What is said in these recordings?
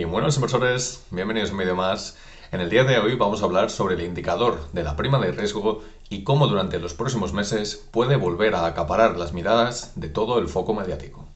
Buenos inversores, bienvenidos a un vídeo más. En el día de hoy vamos a hablar sobre el indicador de la prima de riesgo y cómo durante los próximos meses puede volver a acaparar las miradas de todo el foco mediático.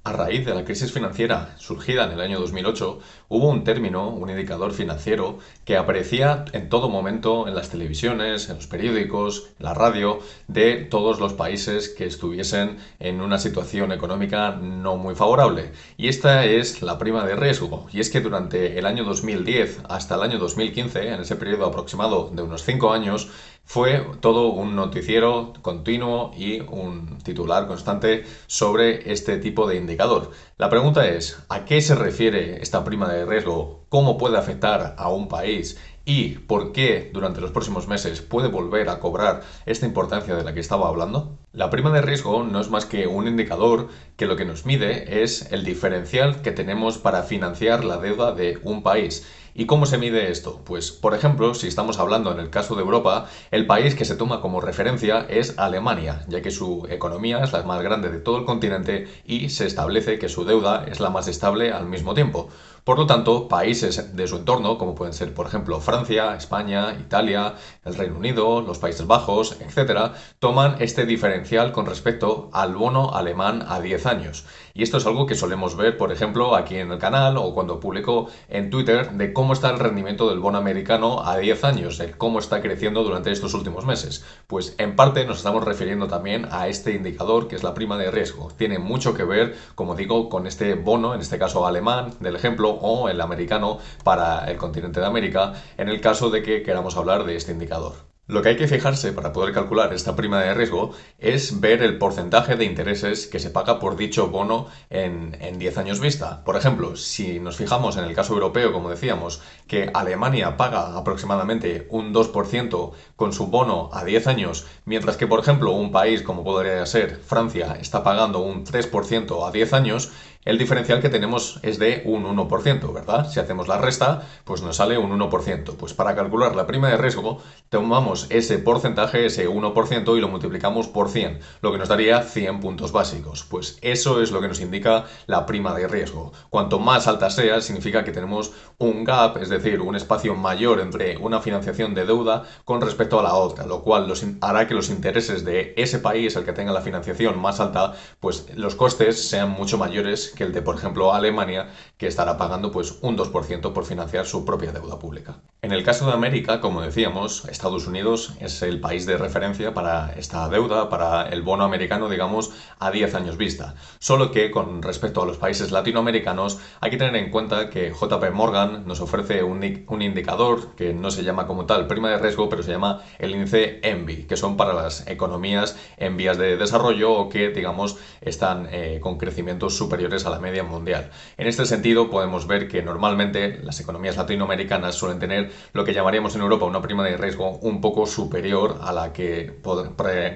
A raíz de la crisis financiera surgida en el año 2008, hubo un término, un indicador financiero, que aparecía en todo momento en las televisiones, en los periódicos, en la radio, de todos los países que estuviesen en una situación económica no muy favorable. Y esta es la prima de riesgo. Y es que durante el año 2010 hasta el año 2015, en ese periodo aproximado de unos 5 años, fue todo un noticiero continuo y un titular constante sobre este tipo de indicador. La pregunta es, ¿a qué se refiere esta prima de riesgo? ¿Cómo puede afectar a un país? ¿Y por qué durante los próximos meses puede volver a cobrar esta importancia de la que estaba hablando? La prima de riesgo no es más que un indicador que lo que nos mide es el diferencial que tenemos para financiar la deuda de un país. ¿Y cómo se mide esto? Pues, por ejemplo, si estamos hablando en el caso de Europa, el país que se toma como referencia es Alemania, ya que su economía es la más grande de todo el continente y se establece que su deuda es la más estable al mismo tiempo. Por lo tanto, países de su entorno, como pueden ser, por ejemplo, Francia, España, Italia, el Reino Unido, los Países Bajos, etc., toman este diferencial con respecto al bono alemán a 10 años. Y esto es algo que solemos ver, por ejemplo, aquí en el canal o cuando publico en Twitter de cómo está el rendimiento del bono americano a 10 años, de cómo está creciendo durante estos últimos meses. Pues en parte nos estamos refiriendo también a este indicador que es la prima de riesgo. Tiene mucho que ver, como digo, con este bono, en este caso alemán, del ejemplo, o el americano para el continente de América, en el caso de que queramos hablar de este indicador. Lo que hay que fijarse para poder calcular esta prima de riesgo es ver el porcentaje de intereses que se paga por dicho bono en 10 años vista. Por ejemplo, si nos fijamos en el caso europeo, como decíamos, que Alemania paga aproximadamente un 2% con su bono a 10 años, mientras que, por ejemplo, un país como podría ser Francia está pagando un 3% a 10 años, el diferencial que tenemos es de un 1%, ¿verdad? Si hacemos la resta, pues nos sale un 1%. Pues para calcular la prima de riesgo, tomamos ese porcentaje, ese 1%, y lo multiplicamos por 100, lo que nos daría 100 puntos básicos. Pues eso es lo que nos indica la prima de riesgo. Cuanto más alta sea, significa que tenemos un gap, es decir, un espacio mayor entre una financiación de deuda con respecto a la otra, lo cual hará que los intereses de ese país, el que tenga la financiación más alta, pues los costes sean mucho mayores que el de, por ejemplo, Alemania, que estará pagando pues un 2% por financiar su propia deuda pública. En el caso de América, como decíamos, Estados Unidos es el país de referencia para esta deuda, para el bono americano, digamos, a 10 años vista. Solo que con respecto a los países latinoamericanos hay que tener en cuenta que JP Morgan nos ofrece un indicador que no se llama como tal prima de riesgo, pero se llama el índice ENVI, que son para las economías en vías de desarrollo o que, digamos, están con crecimientos superiores a la media mundial. En este sentido, podemos ver que normalmente las economías latinoamericanas suelen tener lo que llamaríamos en Europa una prima de riesgo un poco superior a la que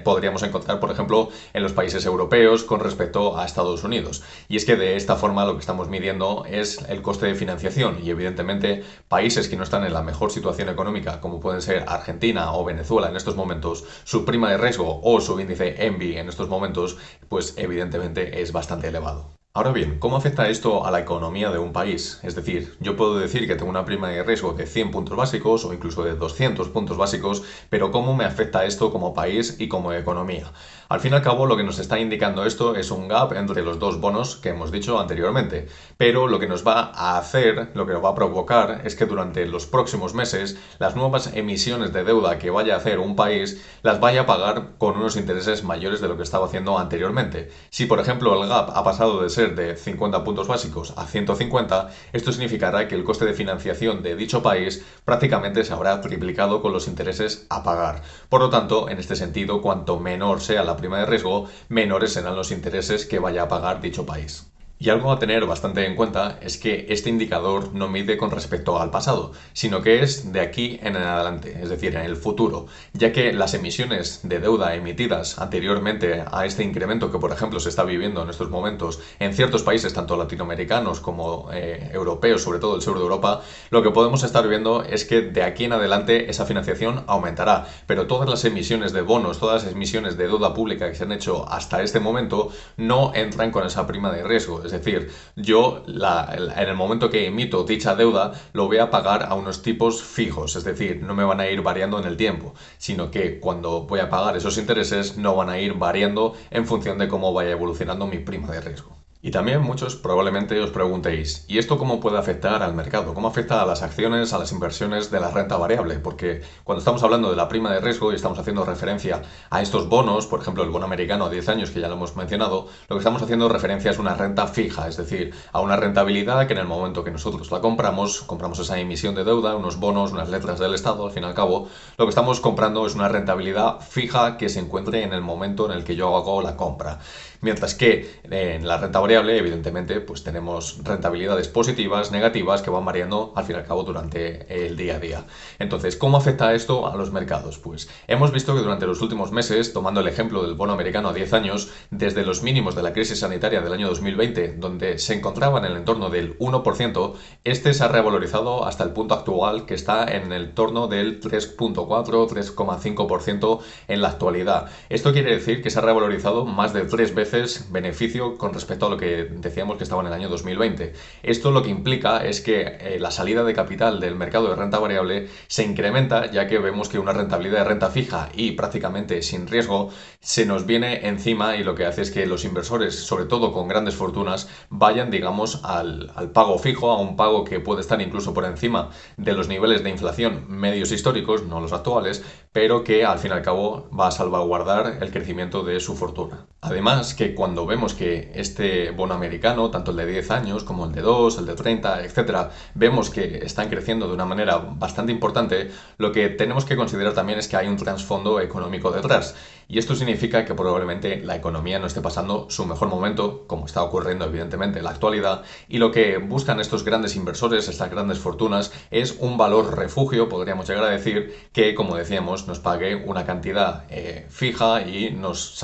podríamos encontrar, por ejemplo, en los países europeos con respecto a Estados Unidos. Y es que de esta forma lo que estamos midiendo es el coste de financiación y evidentemente países que no están en la mejor situación económica, como pueden ser Argentina o Venezuela en estos momentos, su prima de riesgo o su índice ENVI en estos momentos, pues evidentemente es bastante elevado. Ahora bien, ¿cómo afecta esto a la economía de un país? Es decir, yo puedo decir que tengo una prima de riesgo de 100 puntos básicos o incluso de 200 puntos básicos, pero ¿cómo me afecta esto como país y como economía? Al fin y al cabo, lo que nos está indicando esto es un gap entre los dos bonos que hemos dicho anteriormente, pero lo que nos va a hacer, lo que nos va a provocar es que durante los próximos meses las nuevas emisiones de deuda que vaya a hacer un país las vaya a pagar con unos intereses mayores de lo que estaba haciendo anteriormente. Si, por ejemplo, el gap ha pasado de ser de 50 puntos básicos a 150, esto significará que el coste de financiación de dicho país prácticamente se habrá triplicado con los intereses a pagar. Por lo tanto, en este sentido, cuanto menor sea la prima de riesgo, menores serán los intereses que vaya a pagar dicho país. Y algo a tener bastante en cuenta es que este indicador no mide con respecto al pasado, sino que es de aquí en adelante, es decir, en el futuro, ya que las emisiones de deuda emitidas anteriormente a este incremento que, por ejemplo, se está viviendo en estos momentos en ciertos países, tanto latinoamericanos como europeos, sobre todo el sur de Europa, lo que podemos estar viendo es que de aquí en adelante esa financiación aumentará, pero todas las emisiones de bonos, todas las emisiones de deuda pública que se han hecho hasta este momento no entran con esa prima de riesgo. Es decir, yo en el momento que emito dicha deuda lo voy a pagar a unos tipos fijos, es decir, no me van a ir variando en el tiempo, sino que cuando voy a pagar esos intereses no van a ir variando en función de cómo vaya evolucionando mi prima de riesgo. Y también muchos probablemente os preguntéis, ¿y esto cómo puede afectar al mercado? ¿Cómo afecta a las acciones, a las inversiones de la renta variable? Porque cuando estamos hablando de la prima de riesgo y estamos haciendo referencia a estos bonos, por ejemplo el bono americano a 10 años que ya lo hemos mencionado, lo que estamos haciendo referencia es una renta fija, es decir, a una rentabilidad que en el momento que nosotros la compramos esa emisión de deuda, unos bonos, unas letras del Estado, al fin y al cabo, lo que estamos comprando es una rentabilidad fija que se encuentre en el momento en el que yo hago la compra. Mientras que en la renta variable, evidentemente, pues tenemos rentabilidades positivas, negativas, que van variando al fin y al cabo durante el día a día. Entonces, ¿cómo afecta esto a los mercados? Pues hemos visto que durante los últimos meses, tomando el ejemplo del bono americano a 10 años, desde los mínimos de la crisis sanitaria del año 2020, donde se encontraba en el entorno del 1%, este se ha revalorizado hasta el punto actual, que está en el entorno del 3,4-3,5% en la actualidad. Esto quiere decir que se ha revalorizado más de 3 veces beneficio con respecto a lo que decíamos que estaba en el año 2020. Esto lo que implica es que la salida de capital del mercado de renta variable se incrementa, ya que vemos que una rentabilidad de renta fija y prácticamente sin riesgo se nos viene encima, y lo que hace es que los inversores, sobre todo con grandes fortunas, vayan, digamos, al pago fijo, a un pago que puede estar incluso por encima de los niveles de inflación medios históricos, no los actuales, pero que al fin y al cabo va a salvaguardar el crecimiento de su fortuna. Además, que cuando vemos que este bono americano, tanto el de 10 años como el de 2, el de 30, etcétera, vemos que están creciendo de una manera bastante importante, lo que tenemos que considerar también es que hay un trasfondo económico detrás. Y esto significa que probablemente la economía no esté pasando su mejor momento, como está ocurriendo evidentemente en la actualidad, y lo que buscan estos grandes inversores, estas grandes fortunas, es un valor refugio, podríamos llegar a decir, que, como decíamos, nos pague una cantidad fija y nos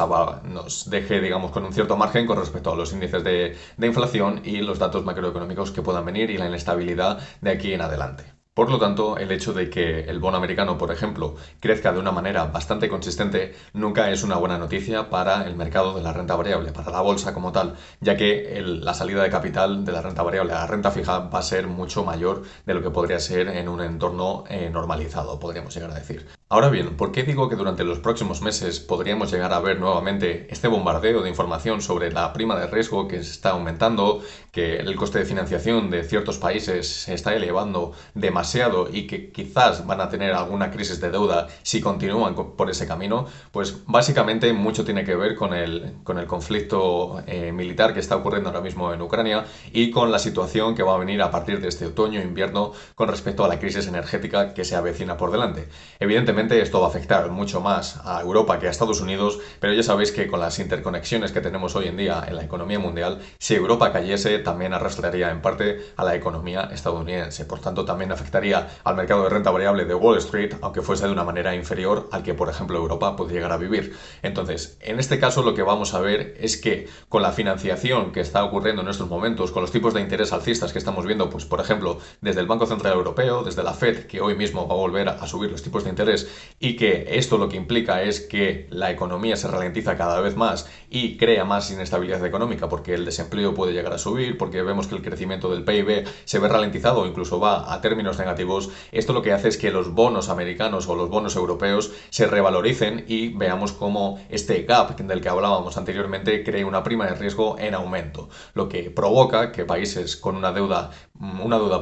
deje, digamos, con un cierto margen con respecto a los índices de inflación y los datos macroeconómicos que puedan venir y la inestabilidad de aquí en adelante. Por lo tanto, el hecho de que el bono americano, por ejemplo, crezca de una manera bastante consistente nunca es una buena noticia para el mercado de la renta variable, para la bolsa como tal, ya que la salida de capital de la renta variable a la renta fija va a ser mucho mayor de lo que podría ser en un entorno normalizado, podríamos llegar a decir. Ahora bien, ¿por qué digo que durante los próximos meses podríamos llegar a ver nuevamente este bombardeo de información sobre la prima de riesgo que se está aumentando, que el coste de financiación de ciertos países se está elevando demasiado y que quizás van a tener alguna crisis de deuda si continúan por ese camino? Pues básicamente mucho tiene que ver con el conflicto militar que está ocurriendo ahora mismo en Ucrania y con la situación que va a venir a partir de este otoño-invierno con respecto a la crisis energética que se avecina por delante. Evidentemente esto va a afectar mucho más a Europa que a Estados Unidos, pero ya sabéis que con las interconexiones que tenemos hoy en día en la economía mundial, si Europa cayese también arrastraría en parte a la economía estadounidense. Por tanto, también afectaría al mercado de renta variable de Wall Street, aunque fuese de una manera inferior al que, por ejemplo, Europa puede llegar a vivir. Entonces, en este caso lo que vamos a ver es que con la financiación que está ocurriendo en estos momentos, con los tipos de interés alcistas que estamos viendo, pues por ejemplo, desde el Banco Central Europeo, desde la Fed, que hoy mismo va a volver a subir los tipos de interés, y que esto lo que implica es que la economía se ralentiza cada vez más y crea más inestabilidad económica porque el desempleo puede llegar a subir, porque vemos que el crecimiento del PIB se ve ralentizado o incluso va a términos negativos. Esto lo que hace es que los bonos americanos o los bonos europeos se revaloricen y veamos cómo este gap del que hablábamos anteriormente crea una prima de riesgo en aumento, lo que provoca que países con una deuda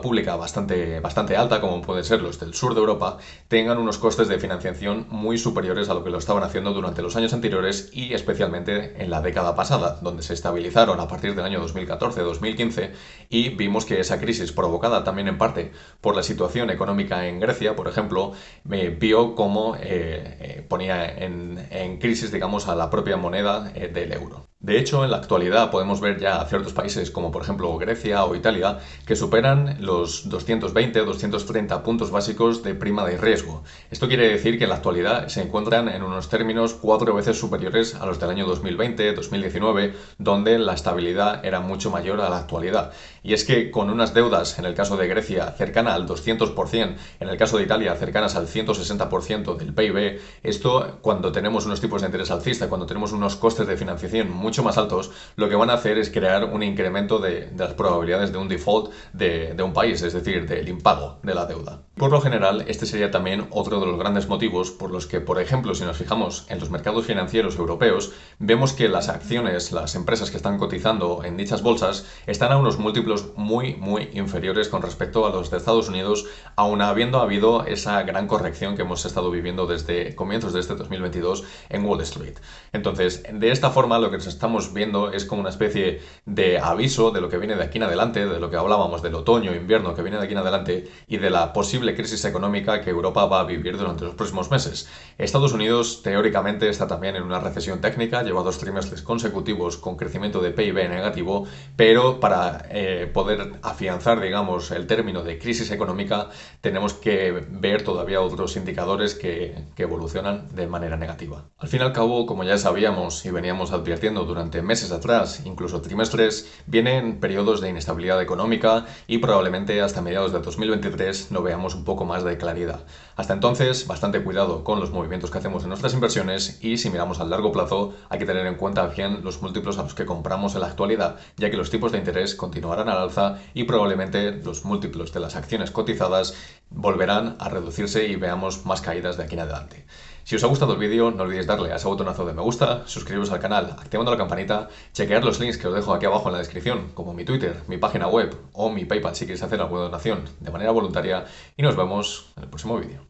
pública bastante alta, como pueden ser los del sur de Europa, tengan unos costes de financiación muy superiores a lo que lo estaban haciendo durante los años anteriores y especialmente en la década pasada, donde se estabilizaron a partir del año 2014-2015 y vimos que esa crisis, provocada también en parte por la situación económica en Grecia, por ejemplo, vio cómo ponía en crisis, digamos, a la propia moneda del euro. De hecho, en la actualidad podemos ver ya a ciertos países como por ejemplo Grecia o Italia que superan los 220 o 230 puntos básicos de prima de riesgo. Esto quiere decir que en la actualidad se encuentran en unos términos 4 veces superiores a los del año 2020-2019, donde la estabilidad era mucho mayor a la actualidad. Y es que con unas deudas, en el caso de Grecia, cercana al 200%, en el caso de Italia, cercanas al 160% del PIB, esto cuando tenemos unos tipos de interés alcista, cuando tenemos unos costes de financiación mucho más altos, lo que van a hacer es crear un incremento de las probabilidades de un default de un país, es decir, del impago de la deuda. Por lo general, este sería también otro de los grandes motivos por los que, por ejemplo, si nos fijamos en los mercados financieros europeos, vemos que las acciones, las empresas que están cotizando en dichas bolsas, están a unos múltiplos muy inferiores con respecto a los de Estados Unidos, aun habiendo habido esa gran corrección que hemos estado viviendo desde comienzos de este 2022 en Wall Street. Entonces, de esta forma, lo que nos estamos viendo es como una especie de aviso de lo que viene de aquí en adelante, de lo que hablábamos del otoño, invierno que viene de aquí en adelante y de la posible crisis económica que Europa va a vivir durante los próximos meses. Estados Unidos teóricamente está también en una recesión técnica, lleva 2 trimestres consecutivos con crecimiento de PIB negativo, pero para poder afianzar, digamos, el término de crisis económica tenemos que ver todavía otros indicadores que evolucionan de manera negativa. Al fin y al cabo, como ya sabíamos y veníamos advirtiendo durante meses atrás, incluso trimestres, vienen periodos de inestabilidad económica y probablemente hasta mediados de 2023 no veamos un poco más de claridad. Hasta entonces, bastante cuidado con los movimientos que hacemos en nuestras inversiones y si miramos a largo plazo hay que tener en cuenta bien los múltiplos a los que compramos en la actualidad, ya que los tipos de interés continuarán al alza y probablemente los múltiplos de las acciones cotizadas volverán a reducirse y veamos más caídas de aquí en adelante. Si os ha gustado el vídeo, no olvidéis darle a ese botonazo de me gusta, suscribiros al canal activando la campanita, chequear los links que os dejo aquí abajo en la descripción, como mi Twitter, mi página web o mi PayPal si queréis hacer alguna donación de manera voluntaria y nos vemos en el próximo vídeo.